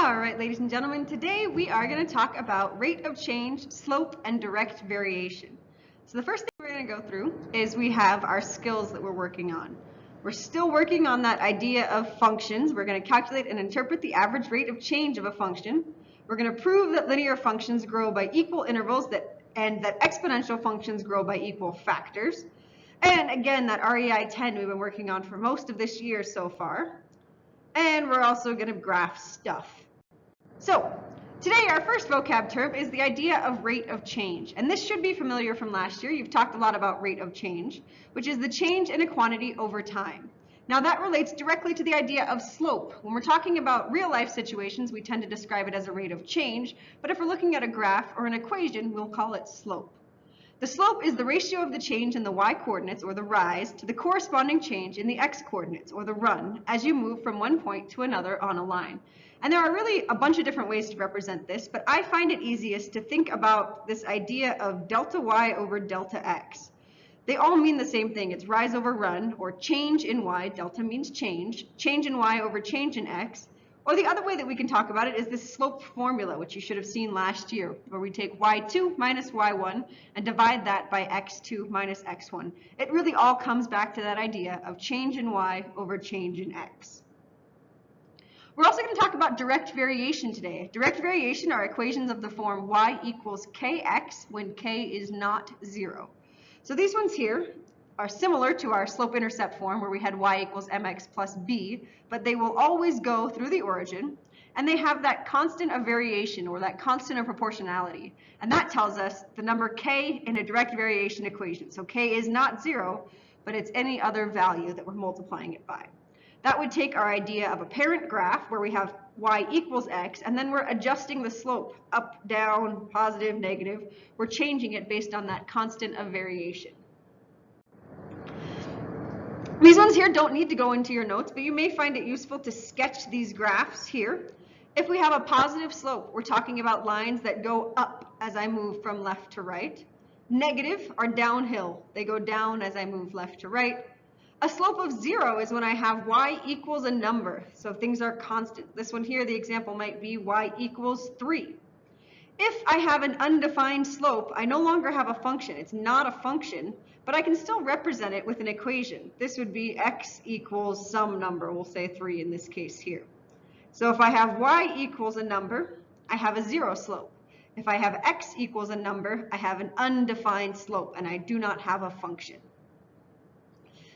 All right, ladies and gentlemen, today we are going to talk about rate of change, slope, and direct variation. So the first thing we're going to go through is we have our skills that we're working on. We're still working on that idea of functions. We're going to calculate and interpret the average rate of change of a function. We're going to prove that linear functions grow by equal intervals and that exponential functions grow by equal factors. And again, that REI 10 we've been working on for most of this year so far. And we're also going to graph stuff. So today our first vocab term is the idea of rate of change, and this should be familiar from last year. You've talked a lot about rate of change, which is the change in a quantity over time. Now that relates directly to the idea of slope. When we're talking about real life situations, we tend to describe it as a rate of change, but if we're looking at a graph or an equation, we'll call it slope. The slope is the ratio of the change in the y-coordinates, or the rise, to the corresponding change in the x-coordinates, or the run, as you move from one point to another on a line. And there are really a bunch of different ways to represent this, but I find it easiest to think about this idea of delta y over delta x. They all mean the same thing. It's rise over run, or change in y, delta means change in y over change in x. Or the other way that we can talk about it is this slope formula, which you should have seen last year, where we take y2 minus y1 and divide that by x2 minus x1. It really all comes back to that idea of change in y over change in x. We're also going to talk about direct variation today. Direct variation are equations of the form y equals kx when k is not 0. So these ones here are similar to our slope-intercept form where we had y equals mx plus b, but they will always go through the origin, and they have that constant of variation, or that constant of proportionality, and that tells us the number k in a direct variation equation. So k is not 0, but it's any other value that we're multiplying it by. That would take our idea of a parent graph where we have y equals x, and then we're adjusting the slope up, down, positive, negative. We're changing it based on that constant of variation. These ones here don't need to go into your notes, but you may find it useful to sketch these graphs here. If we have a positive slope, we're talking about lines that go up as I move from left to right. Negative are downhill. They go down as I move left to right. A slope of 0 is when I have y equals a number, so things are constant. This one here, the example might be y equals 3. If I have an undefined slope, I no longer have a function. It's not a function, but I can still represent it with an equation. This would be x equals some number. We'll say 3 in this case here. So if I have y equals a number, I have a 0 slope. If I have x equals a number, I have an undefined slope, and I do not have a function.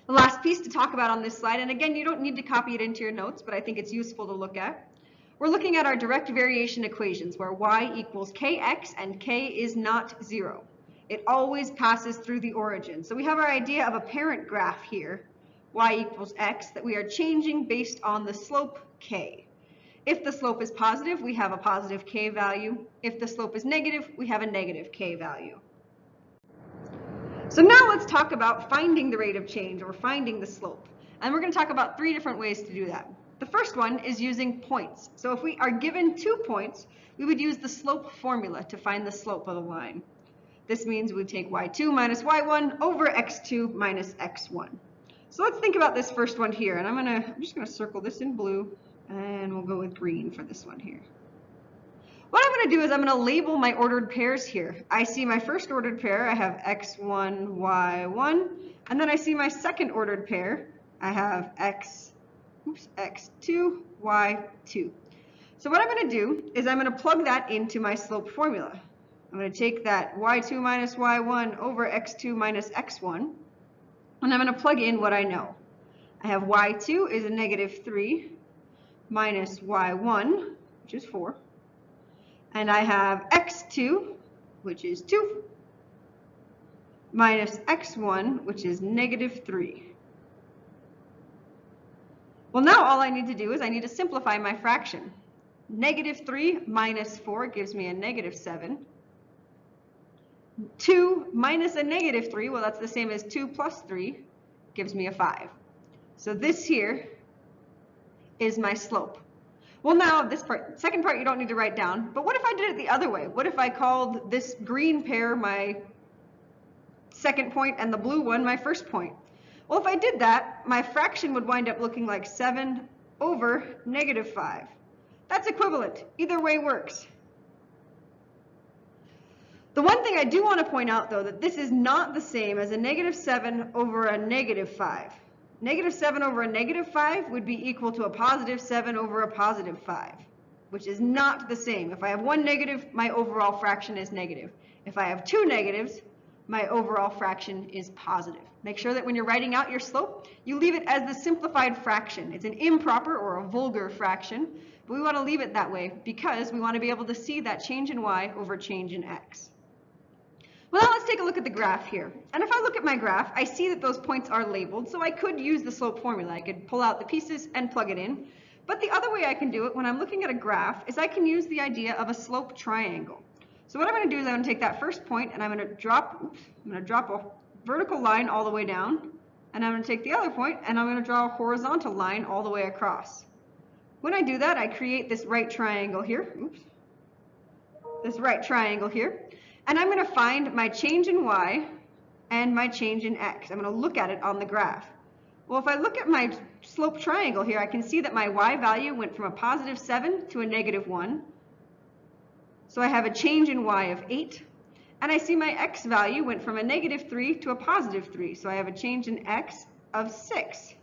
The last piece to talk about on this slide, and again, you don't need to copy it into your notes, but I think it's useful to look at. We're looking at our direct variation equations where y equals kx and k is not 0. It always passes through the origin. So we have our idea of a parent graph here, y equals x, that we are changing based on the slope k. If the slope is positive, we have a positive k value. If the slope is negative, we have a negative k value. So now let's talk about finding the rate of change, or finding the slope. And we're going to talk about 3 different ways to do that. The first one is using points. So if we are given 2 points, we would use the slope formula to find the slope of the line. This means we take y2 minus y1 over x2 minus x1. So let's think about this first one here, and I'm just going to circle this in blue, and we'll go with green for this one here. What I'm going to do is I'm going to label my ordered pairs here. I see my first ordered pair, I have x1, y1, and then I see my second ordered pair, I have x2, y2. So what I'm going to do is I'm going to plug that into my slope formula. I'm going to take that y2 minus y1 over x2 minus x1, and I'm going to plug in what I know. I have y2 is a negative 3 minus y1, which is 4. And I have x2, which is 2, minus x1, which is negative 3. Well, now all I need to do is I need to simplify my fraction. Negative 3 minus 4 gives me a negative 7. 2 minus a negative 3, well, that's the same as 2 plus 3, gives me a 5. So this here is my slope. Well, now this part, second part, you don't need to write down, but what if I did it the other way? What if I called this green pair my second point and the blue one my first point? Well, if I did that, my fraction would wind up looking like 7 over negative 5. That's equivalent. Either way works. The one thing I do want to point out, though, that this is not the same as a -7 over a -5. -7 over a -5 would be equal to a +7 over a +5, which is not the same. If I have one negative, my overall fraction is negative. If I have two negatives, my overall fraction is positive. Make sure that when you're writing out your slope, you leave it as the simplified fraction. It's an improper or a vulgar fraction, but we want to leave it that way because we want to be able to see that change in y over change in x. Well, now let's take a look at the graph here. And if I look at my graph, I see that those points are labeled, so I could use the slope formula. I could pull out the pieces and plug it in. But the other way I can do it when I'm looking at a graph is I can use the idea of a slope triangle. So what I'm going to do is I'm going to take that first point and I'm going to drop a vertical line all the way down, and I'm going to take the other point and I'm going to draw a horizontal line all the way across. When I do that, I create this right triangle here. This right triangle here. And I'm going to find my change in y and my change in x. I'm going to look at it on the graph. Well, if I look at my slope triangle here, I can see that my y value went from a +7 to a -1. So I have a change in y of 8. And I see my x value went from a -3 to a +3. So I have a change in x of 6.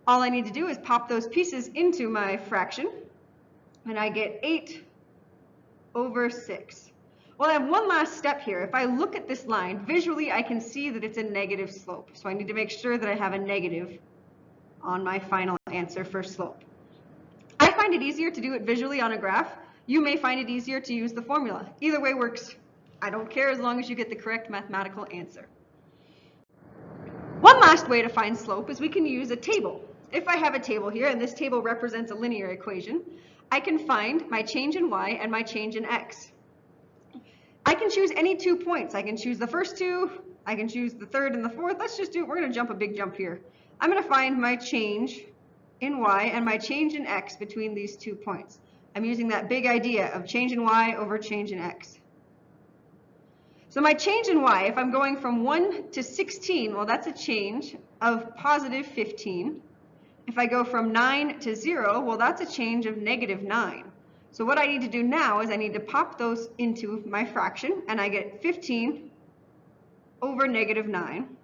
All I need to do is pop those pieces into my fraction, and I get 8 over 6. Well, I have one last step here. If I look at this line, visually I can see that it's a negative slope. So I need to make sure that I have a negative on my final answer for slope. I find it easier to do it visually on a graph. You may find it easier to use the formula. Either way works. I don't care as long as you get the correct mathematical answer. One last way to find slope is we can use a table. If I have a table here, and this table represents a linear equation, I can find my change in y and my change in x. I can choose any 2 points. I can choose the first two, I can choose the third and the fourth. Let's just do it. We're going to jump a big jump here. I'm going to find my change in y and my change in x between these 2 points. I'm using that big idea of change in y over change in x. So my change in y, if I'm going from 1 to 16, well, that's a change of +15. If I go from 9 to 0, well, that's a change of -9. So what I need to do now is I need to pop those into my fraction, and I get 15 over -9.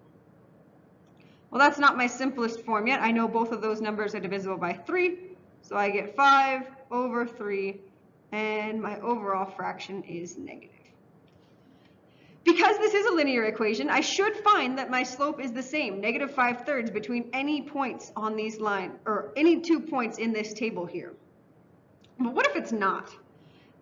Well, that's not my simplest form yet. I know both of those numbers are divisible by 3, so I get 5 over 3, and my overall fraction is negative. Because this is a linear equation, I should find that my slope is the same, -5/3, between any points on these lines, or any 2 points in this table here. But what if it's not?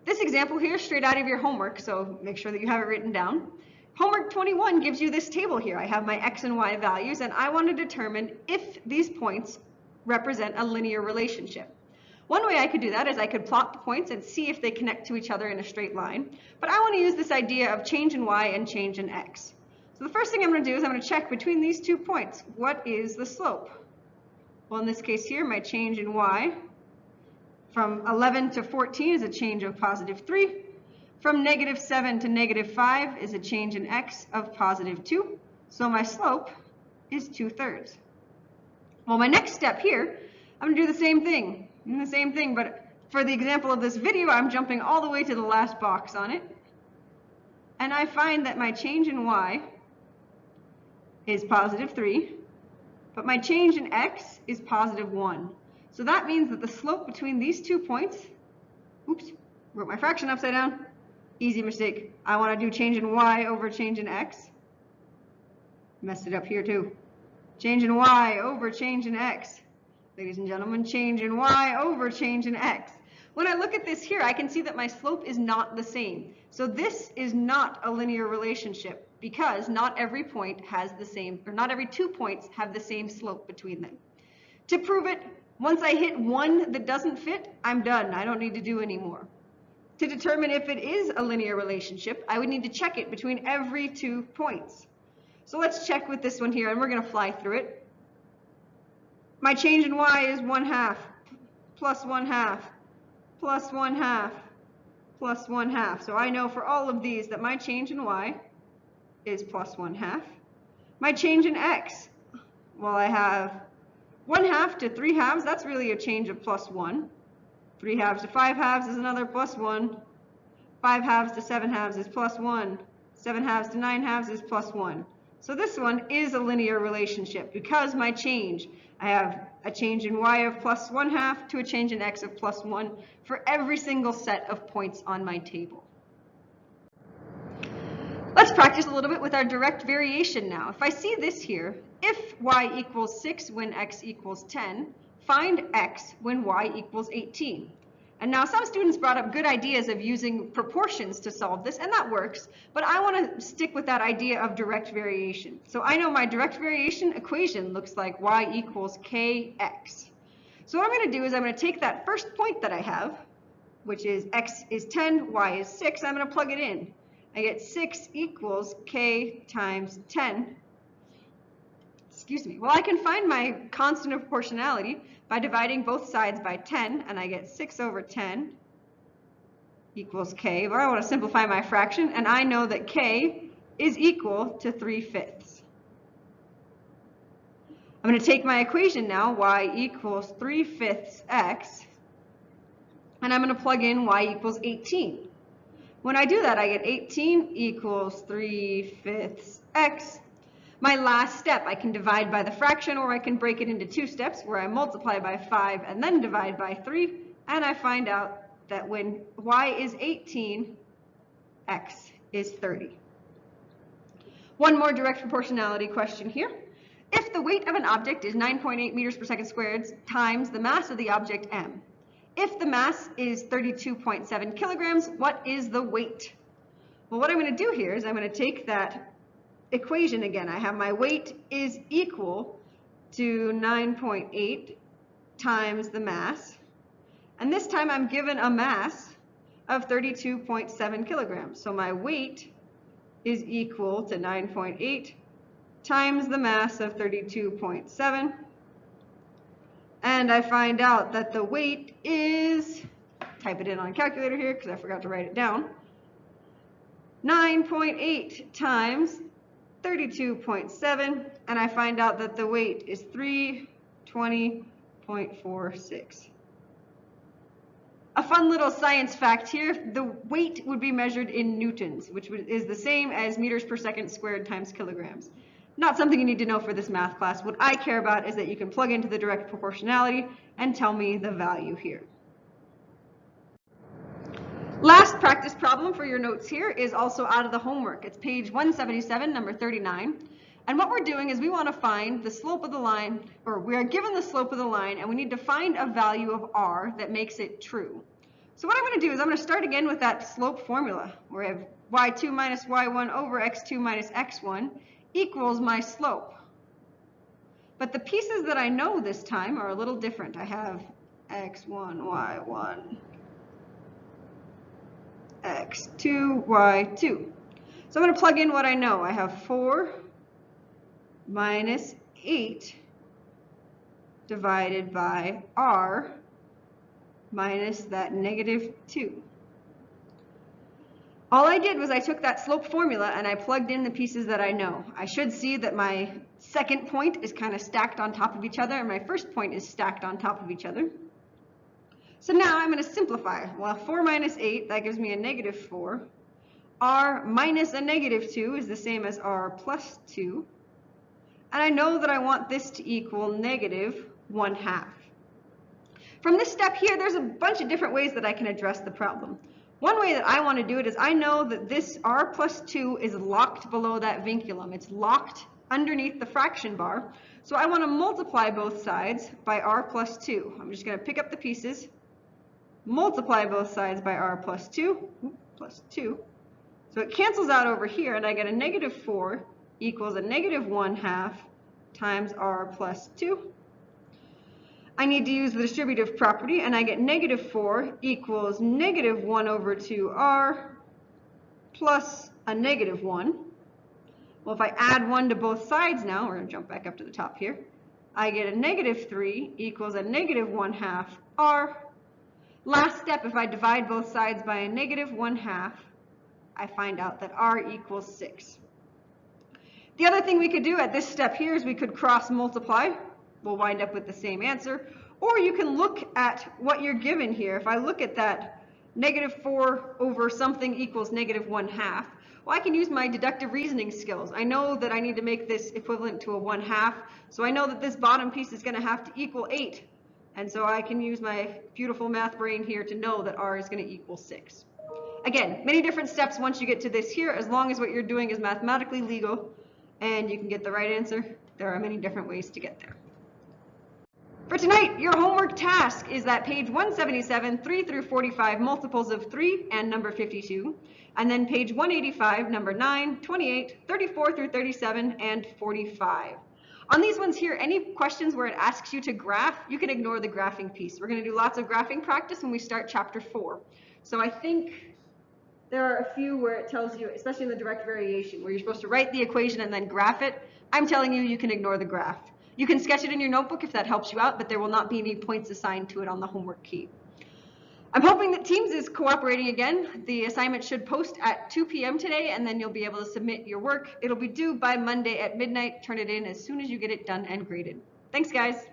This example here is straight out of your homework, so make sure that you have it written down. Homework 21 gives you this table here. I have my x and y values, and I want to determine if these points represent a linear relationship. One way I could do that is I could plot the points and see if they connect to each other in a straight line. But I want to use this idea of change in y and change in x. So the first thing I'm going to do is I'm going to check between these 2 points. What is the slope? Well, in this case here, my change in y from 11 to 14 is a change of +3. From -7 to -5 is a change in x of +2. So my slope is 2/3. Well, my next step here, I'm going to do the same thing. But for the example of this video, I'm jumping all the way to the last box on it. And I find that my change in y is +3, but my change in x is +1. So that means that the slope between these 2 points, oops, wrote my fraction upside down, easy mistake. I want to do change in y over change in x. Messed it up here too. Change in y over change in x. Ladies and gentlemen, change in y over change in x. When I look at this here, I can see that my slope is not the same. So this is not a linear relationship because not every point has the same, or not every 2 points have the same slope between them. To prove it, once I hit one that doesn't fit, I'm done. I don't need to do any more. To determine if it is a linear relationship, I would need to check it between every 2 points. So let's check with this one here, and we're going to fly through it. My change in y is 1/2, plus 1/2, plus 1/2, plus 1/2. So I know for all of these that my change in y is plus 1/2. My change in x, well, I have 1/2 to 3/2. That's really a change of +1. 3 halves to 5 halves is another plus 1. 5 halves to 7 halves is plus 1. 7 halves to 9 halves is plus 1. So this one is a linear relationship because my change, I have a change in y of plus 1/2 to a change in x of plus 1 for every single set of points on my table. Let's practice a little bit with our direct variation now. If I see this here, if y equals 6 when x equals 10, find x when y equals 18. And now some students brought up good ideas of using proportions to solve this, and that works, but I want to stick with that idea of direct variation. So I know my direct variation equation looks like y equals kx. So what I'm going to do is I'm going to take that first point that I have, which is x is 10, y is 6, I'm going to plug it in. I get 6 equals k times 10. Excuse me. Well, I can find my constant of proportionality by dividing both sides by 10, and I get 6 over 10 equals k. But I want to simplify my fraction, and I know that k is equal to 3/5. I'm going to take my equation now, y equals 3/5 x, and I'm going to plug in y equals 18. When I do that, I get 18 equals 3/5 x. My last step, I can divide by the fraction, or I can break it into 2 steps where I multiply by 5 and then divide by 3, and I find out that when y is 18, x is 30. One more direct proportionality question here. If the weight of an object is 9.8 meters per second squared times the mass of the object m, if the mass is 32.7 kilograms, what is the weight? Well, what I'm going to do here is I'm going to take that equation again. I have my weight is equal to 9.8 times the mass, and this time I'm given a mass of 32.7 kilograms. So my weight is equal to 9.8 times the mass of 32.7, and I find out that the weight is, type it in on a calculator here because I forgot to write it down, 9.8 times 32.7, and I find out that the weight is 320.46. A fun little science fact here, the weight would be measured in newtons, which is the same as meters per second squared times kilograms. Not something you need to know for this math class. What I care about is that you can plug into the direct proportionality and tell me the value here. Last practice problem for your notes here is also out of the homework. It's page 177, number 39. And what we're doing is we want to find the slope of the line, or we are given the slope of the line, and we need to find a value of r that makes it true. So what I'm going to do is I'm going to start again with that slope formula, where I have y2 minus y1 over x2 minus x1 equals my slope. But the pieces that I know this time are a little different. I have x1, y1, x2, y2. So I'm going to plug in what I know. I have 4 minus 8 divided by r minus that negative 2. All I did was I took that slope formula and I plugged in the pieces that I know. I should see that my second point is kind of stacked on top of each other, and my first point is stacked on top of each other. So now I'm going to simplify. Well, 4 minus 8, that gives me a negative 4. R minus a negative 2 is the same as r plus 2. And I know that I want this to equal negative 1/2. From this step here, there's a bunch of different ways that I can address the problem. One way that I want to do it is I know that this r plus 2 is locked below that vinculum. It's locked underneath the fraction bar. So I want to multiply both sides by r plus 2. I'm just going to pick up the pieces, multiply both sides by r plus 2, plus 2. So it cancels out over here, and I get a negative 4 equals a negative 1/2 times r plus 2. I need to use the distributive property, and I get negative 4 equals negative 1 over 2r plus a negative 1. Well, if I add 1 to both sides now, we're going to jump back up to the top here, I get a negative 3 equals a negative 1/2 r. Last step, if I divide both sides by a negative 1/2, I find out that r equals 6. The other thing we could do at this step here is we could cross multiply. We'll wind up with the same answer. Or you can look at what you're given here. If I look at that -4 over something equals -1/2, well, I can use my deductive reasoning skills. I know that I need to make this equivalent to a 1/2, so I know that this bottom piece is going to have to equal 8. And so I can use my beautiful math brain here to know that r is going to equal 6. Again, many different steps once you get to this here, as long as what you're doing is mathematically legal and you can get the right answer. There are many different ways to get there. For tonight, your homework task is that page 177, 3 through 45, multiples of 3 and number 52, and then page 185, number 9, 28, 34 through 37, and 45. On these ones here, any questions where it asks you to graph, you can ignore the graphing piece. We're going to do lots of graphing practice when we start chapter 4. So I think there are a few where it tells you, especially in the direct variation, where you're supposed to write the equation and then graph it. I'm telling you, you can ignore the graph. You can sketch it in your notebook if that helps you out, but there will not be any points assigned to it on the homework key. I'm hoping that Teams is cooperating again. The assignment should post at 2 p.m. today, and then you'll be able to submit your work. It'll be due by Monday at midnight. Turn it in as soon as you get it done and graded. Thanks, guys.